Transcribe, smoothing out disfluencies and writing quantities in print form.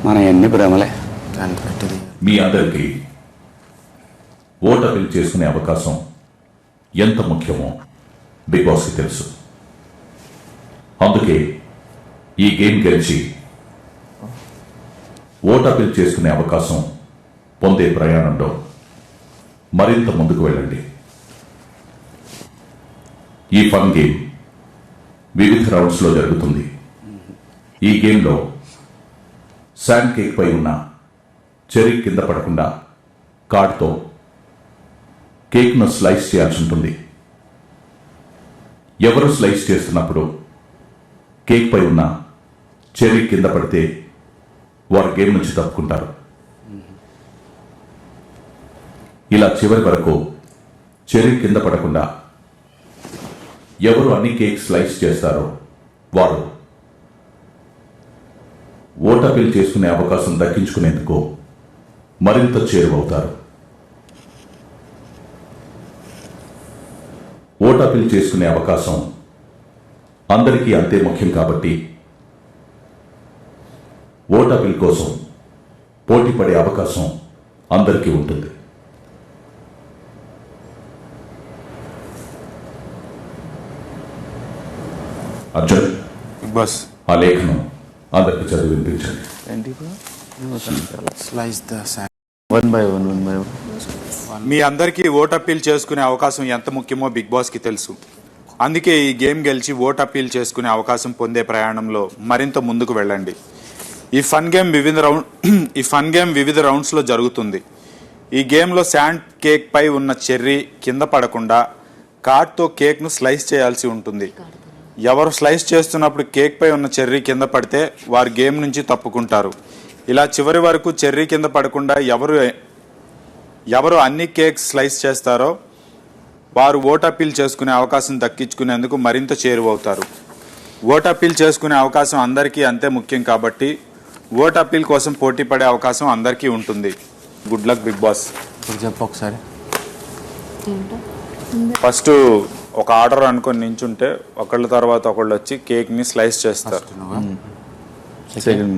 మన ఎన్ని భ్రమలే. మీ అందరికీ ఓటు అప్పీల్ చేసుకునే అవకాశం ఎంత ముఖ్యమో బిగ్ బాస్కి తెలుసు. అందుకే ఈ గేమ్ గెలిచి ఓటు అప్పీల్ చేసుకునే అవకాశం పొందే ప్రయాణంలో మరింత ముందుకు వెళ్ళండి. ఈ ఫన్ గేమ్ వివిధ రౌండ్స్లో జరుగుతుంది. ఈ గేమ్లో శాండ్ కేక్ పై ఉన్న చెర్రీ కింద పడకుండా కార్డ్తో కేక్ను స్లైస్ చేయాల్సి ఉంటుంది. ఎవరు స్లైస్ చేస్తున్నప్పుడు కేక్ పై ఉన్న చెర్రీ కింద పడితే వారు గేమ్ నుంచి తప్పుకుంటారు. ఇలా చివరి వరకు చెర్రీ కింద పడకుండా ఎవరు అన్ని కేక్ స్లైస్ చేస్తారో వారు ఓటు అప్పీల్ చేసుకునే అవకాశం దక్కించుకునేందుకు మరింత చేరువవుతారు. ఓటు అప్పీల్ చేసుకునే అవకాశం అందరికీ అంతే ముఖ్యం కాబట్టి ఓటు అప్పీల్ కోసం పోటీ పడే అవకాశం అందరికీ ఉంటుంది. అర్జున్, బిగ్ బాస్ ఆ లేఖనం అందరికి చదివి వినిపించండి. మీ అందరికీ ఓట్ అప్పీల్ చేసుకునే అవకాశం ఎంత ముఖ్యమో బిగ్ బాస్ కి తెలుసు. అందుకే ఈ గేమ్ గెలిచి ఓట్ అప్పీల్ చేసుకునే అవకాశం పొందే ప్రయాణంలో మరింత ముందుకు వెళ్ళండి. ఈ ఫన్ గేమ్ వివిధ రౌండ్స్ లో జరుగుతుంది. ఈ గేమ్లో శాండ్ కేక్ పై ఉన్న చెర్రీ కింద పడకుండా కార్డ్తో కేక్ ను స్లైస్ చేయాల్సి ఉంటుంది. ఎవరు స్లైస్ చేస్తున్నప్పుడు కేక్ పై ఉన్న చెర్రీ కింద పడితే వారు గేమ్ నుంచి తప్పుకుంటారు. ఇలా చివరి వరకు చెర్రీ కింద పడకుండా ఎవరు అన్ని కేక్ స్లైస్ చేస్తారో వారు ఓటు అప్పీల్ చేసుకునే అవకాశం దక్కించుకునేందుకు మరింత చేరువవుతారు. ఓటు అప్పీల్ చేసుకునే అవకాశం అందరికీ అంతే ముఖ్యం కాబట్టి ఓటు అప్పీల్ కోసం పోటీ పడే అవకాశం అందరికీ ఉంటుంది. Good luck Big Boss. చెప్పు ఒకసారి. ఫస్ట్ ఒక ఆర్డర్ అనుకొని నించుంటే ఒకళ్ళ తర్వాత ఒకళ్ళు వచ్చి కేక్ ని స్లైస్ చేస్తారు. సెకండ్